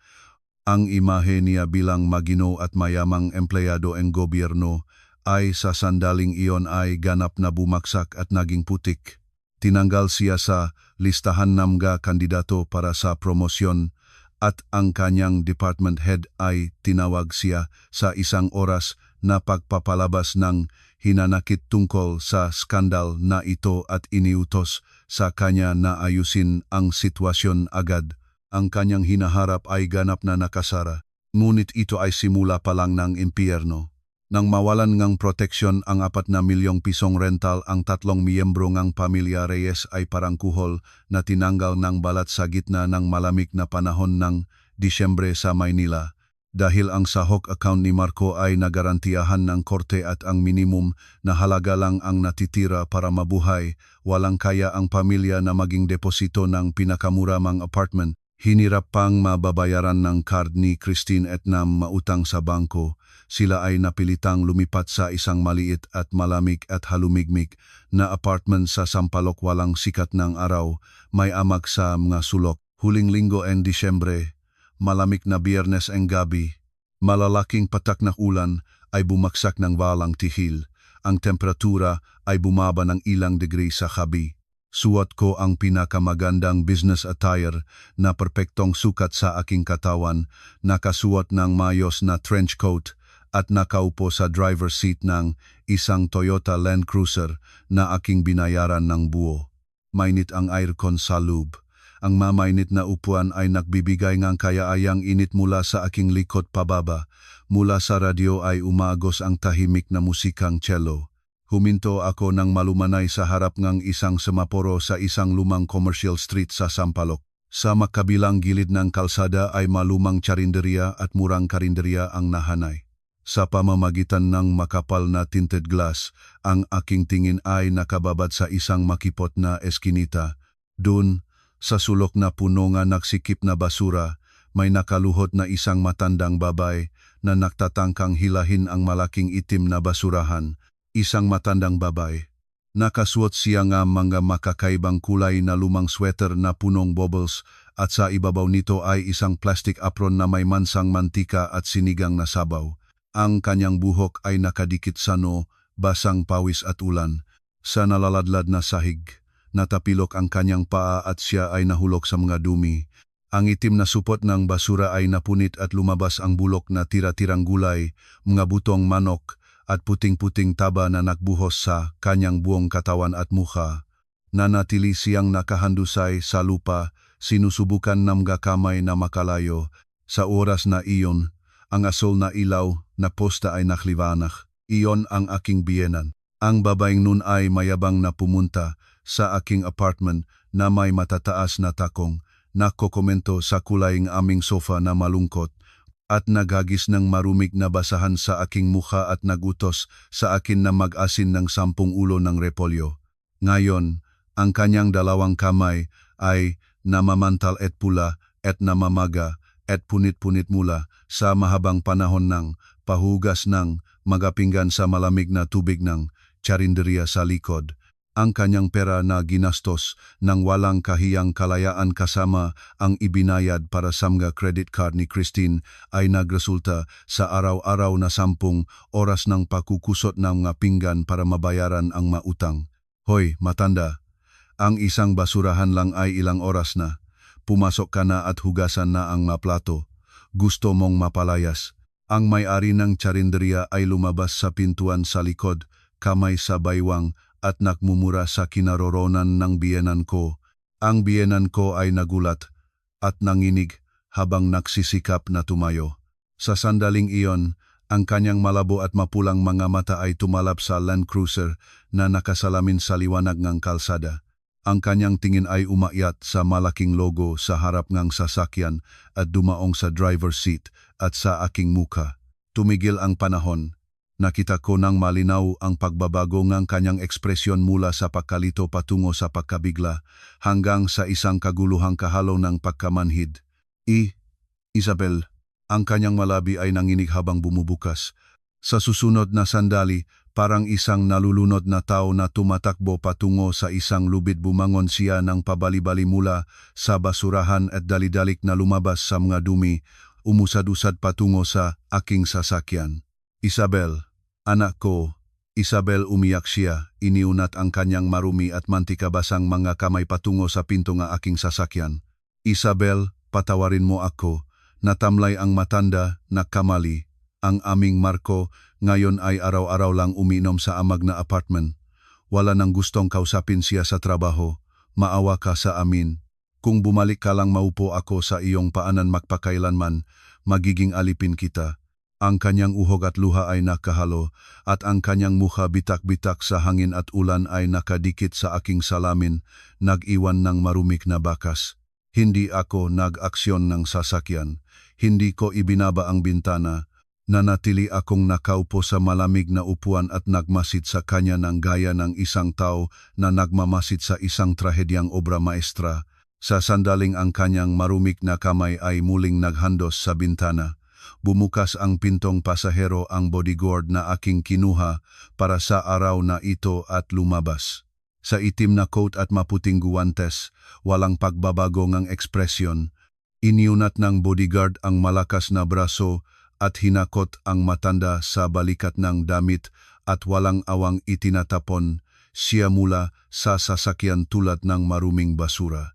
Ang imahe niya bilang magino at mayamang empleyado ng gobyerno ay sa sandaling iyon ay ganap na bumagsak at naging putik. Tinanggal siya sa listahan ng mga kandidato para sa promosyon at ang kanyang department head ay tinawag siya sa isang oras na pagpapalabas ng hinanakit tungkol sa skandal na ito at iniutos sa kanya na ayusin ang sitwasyon agad. Ang kanyang hinaharap ay ganap na nakasara, ngunit ito ay simula pa lang ng impyerno. Nang mawalan ng proteksyon ang 4 na milyong pisong rental, ang 3 miyembro ng pamilya Reyes ay parang kuhol na tinanggal ng balat sa gitna ng malamig na panahon ng Disyembre sa Maynila. Dahil ang sahog account ni Marco ay nagarantiyahan ng korte at ang minimum na halaga lang ang natitira para mabuhay, walang kaya ang pamilya na maging deposito ng pinakamuramang apartment. Hinirap pang mababayaran ng card ni Christine at nam mautang sa bangko. Sila ay napilitang lumipat sa isang maliit at malamig at halumigmig na apartment sa Sampaloc. Walang sikat ng araw, may amag sa mga sulok. Huling linggo ng Disyembre, malamig na Biyernes ang gabi, malalaking patak na ulan ay bumaksak ng walang tihil. Ang temperatura ay bumaba ng ilang degree sa gabi. Suot ko ang pinakamagandang business attire na perpektong sukat sa aking katawan, nakasuot ng mayos na trench coat at nakaupo sa driver's seat ng isang Toyota Land Cruiser na aking binayaran ng buo. Mainit ang aircon sa loob. Ang mamainit na upuan ay nagbibigay ng kayaayang init mula sa aking likod pababa. Mula sa radyo ay umagos ang tahimik na musikang cello. Huminto ako ng malumanay sa harap ng isang semaporo sa isang lumang commercial street sa Sampaloc. Sa makabilang gilid ng kalsada ay malumang tsarinderya at murang karinderya ang nahanay. Sa pamamagitan ng makapal na tinted glass, ang aking tingin ay nakababad sa isang makipot na eskinita. Doon, sa sulok na puno nga nagsikip na basura, may nakaluhod na isang matandang babae na nagtatangkang hilahin ang malaking itim na basurahan. Isang matandang babae. Nakasuot siya ng mga makakaibang kulay na lumang sweater na punong bubbles at sa ibabaw nito ay isang plastic apron na may mansang mantika at sinigang na sabaw. Ang kanyang buhok ay nakadikit sa noo, basang pawis at ulan. Sa nalaladlad na sahig, natapilok ang kanyang paa at siya ay nahulog sa mga dumi. Ang itim na supot ng basura ay napunit at lumabas ang bulok na tira-tirang gulay, mga butong manok, at puting-puting taba na nakbuhos sa kanyang buong katawan at mukha. Nanatili siyang nakahandusay sa lupa, sinusubukan ng mga kamay na makalayo. Sa oras na iyon, ang asol na ilaw na posta ay nakliwanag. Iyon ang aking biyenan. Ang babaeng nun ay mayabang na pumunta sa aking apartment na may matataas na takong, nakokomento sa kulay ng aming sofa na malungkot, at naghagis ng marumig na basahan sa aking mukha at nagutos sa akin na mag-asin ng 10 ulo ng repolyo. Ngayon, ang kanyang dalawang kamay ay namamantal at pula at namamaga at punit-punit mula sa mahabang panahon ng pahugas ng magapinggan sa malamig na tubig ng tsarinderya sa likod. Ang kanyang pera na ginastos ng walang kahiyang kalayaan kasama ang ibinayad para sa mga credit card ni Christine ay nagresulta sa araw-araw na 10 oras ng pagkukusot ng mga pinggan para mabayaran ang mautang. Hoy, matanda, ang isang basurahan lang ay ilang oras na. Pumasok ka na at hugasan na ang mga plato. Gusto mong mapalayas. Ang may-ari ng tsarinderya ay lumabas sa pintuan sa likod, kamay sa baywang, at nakmumura sa kinaroroonan ng biyenan ko. Ang biyenan ko ay nagulat at nanginig habang nagsisikap na tumayo. Sa sandaling iyon, ang kanyang malabo at mapulang mga mata ay tumalab sa Land Cruiser na nakasalamin sa liwanag ng kalsada. Ang kanyang tingin ay umakyat sa malaking logo sa harap ng sasakyan at dumaong sa driver's seat at sa aking muka. Tumigil ang panahon. Nakita ko nang malinaw ang pagbabago ng kanyang ekspresyon mula sa pagkalito patungo sa pagkabigla hanggang sa isang kaguluhang kahalo ng pagkamanhid. Isabel, ang kanyang malabi ay nanginig habang bumubukas. Sa susunod na sandali, parang isang nalulunod na tao na tumatakbo patungo sa isang lubid, bumangon siya ng pabali-bali mula sa basurahan at dali-dalik na lumabas sa mga dumi, umusad-usad patungo sa aking sasakyan. Isabel, anak ko. Isabel, umiyak siya, iniunat ang kanyang marumi at mantika-basang mga kamay patungo sa pinto ng aking sasakyan. Isabel, patawarin mo ako. Natamlay ang matanda na kamali. Ang aming Marco ngayon ay araw-araw lang uminom sa amag na apartment. Wala nang gustong kausapin siya sa trabaho. Maawa ka sa amin. Kung bumalik ka lang maupo ako sa iyong paanan magpakailanman, magiging alipin kita. Ang kanyang uhog at luha ay nakahalo at ang kanyang mukha bitak-bitak sa hangin at ulan ay nakadikit sa aking salamin, nag-iwan ng marumik na bakas. Hindi ako nag-aksyon ng sasakyan. Hindi ko ibinaba ang bintana. Nanatili akong nakaupo sa malamig na upuan at nagmasid sa kanya ng gaya ng isang tao na nagmamasid sa isang trahedyang obra maestra. Sa sandaling ang kanyang marumik na kamay ay muling naghandos sa bintana. Bumukas ang pintong pasahero ang bodyguard na aking kinuha para sa araw na ito at lumabas. Sa itim na coat at maputing guwantes, walang pagbabago ng ekspresyon. Iniunat ng bodyguard ang malakas na braso at hinakot ang matanda sa balikat ng damit at walang awang itinatapon siya mula sa sasakyan tulad ng maruming basura.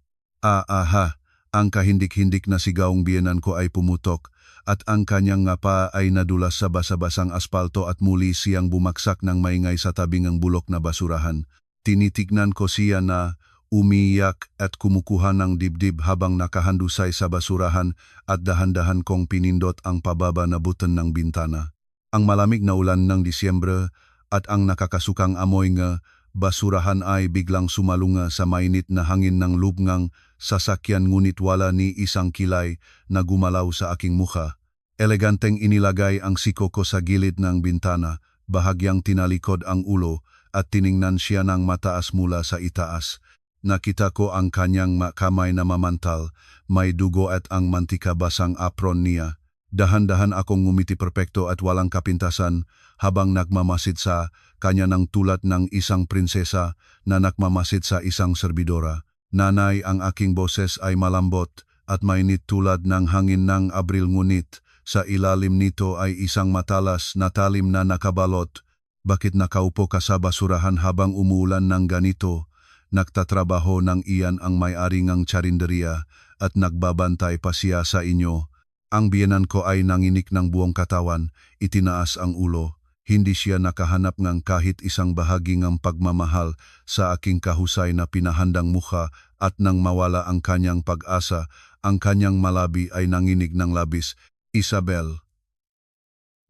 Ang kahindik-hindik na sigaong biyenan ko ay pumutok at ang kanyang ngapa ay nadulas sa basa-basang aspalto at muli siyang bumaksak ng maingay sa tabing ng bulok na basurahan. Tinitignan ko siya na umiyak at kumukuha ng dibdib habang nakahandusay sa basurahan at dahan-dahan kong pinindot ang pababa na buton ng bintana. Ang malamig na ulan ng Disyembre at ang nakakasukang amoy ng basurahan ay biglang sumalunga sa mainit na hangin ng lubngang sasakyan, ngunit wala ni isang kilay na gumalaw sa aking mukha. Eleganteng inilagay ang siko ko sa gilid ng bintana, bahagyang tinalikod ang ulo at tiningnan siya ng mataas mula sa itaas. Nakita ko ang kanyang kamay na mamantal, may dugo at ang mantika basang apron niya. Dahan-dahan akong ngumiti perpekto at walang kapintasan habang nagmamasid sa kanya ng tulad ng isang prinsesa na nagmamasid sa isang serbidora. Nanay, ang aking boses ay malambot at mainit tulad ng hangin ng Abril, ngunit sa ilalim nito ay isang matalas na talim na nakabalot. Bakit nakaupo ka sa basurahan habang umuulan ng ganito? Nagtatrabaho ng iyan ang may-ari ng tsarinderya at nagbabantay pa siya sa inyo. Ang biyenan ko ay nanginik ng buong katawan, itinaas ang ulo. Hindi siya nakahanap ng kahit isang bahagi ng pagmamahal sa aking kahusay na pinahandang mukha at nang mawala ang kanyang pag-asa, ang kanyang malabi ay nanginig ng labis. Isabel,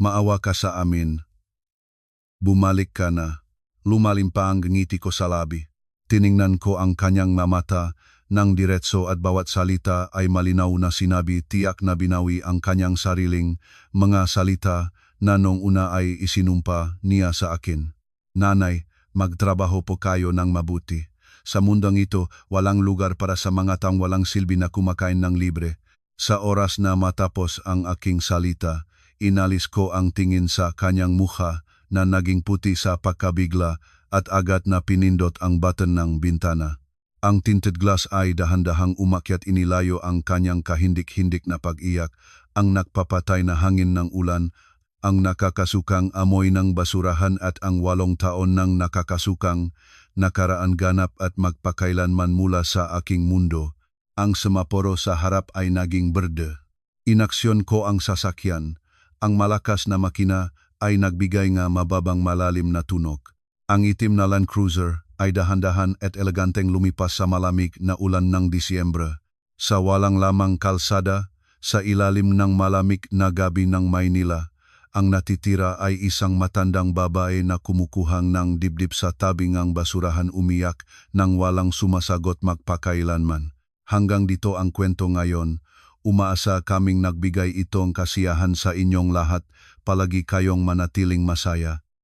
maawa ka sa amin. Bumalik ka na. Lumalim pa ang ngiti ko sa labi. Tiningnan ko ang kanyang mata ng diretso at bawat salita ay malinaw na sinabi, tiyak na binawi ang kanyang sariling mga salita na noong una ay isinumpa niya sa akin. Nanay, magtrabaho po kayo ng mabuti. Sa mundong ito, walang lugar para sa mga taong walang silbi na kumakain ng libre. Sa oras na matapos ang aking salita, inalis ko ang tingin sa kanyang mukha na naging puti sa pagkabigla at agad na pinindot ang button ng bintana. Ang tinted glass ay dahan-dahang umakyat, inilayo ang kanyang kahindik-hindik na pag-iyak, ang nagpapatay na hangin ng ulan, ang nakakasukang amoy ng basurahan at ang 8 taon ng nakakasukang nakaraan ganap at magpakailanman mula sa aking mundo. Ang semaporo sa harap ay naging berde. Inaksyon ko ang sasakyan. Ang malakas na makina ay nagbigay ng mababang malalim na tunog. Ang itim na Land Cruiser ay dahan-dahan at eleganteng lumipas sa malamig na ulan ng Disyembre. Sa walang lamang kalsada, sa ilalim ng malamig na gabi ng Maynila, ang natitira ay isang matandang babae na kumukuhang ng dibdib sa tabing ng basurahan umiyak nang walang sumasagot magpakailanman. Hanggang dito ang kwento ngayon. Umaasa kaming nagbigay itong kasiyahan sa inyong lahat. Palagi kayong manatiling masaya.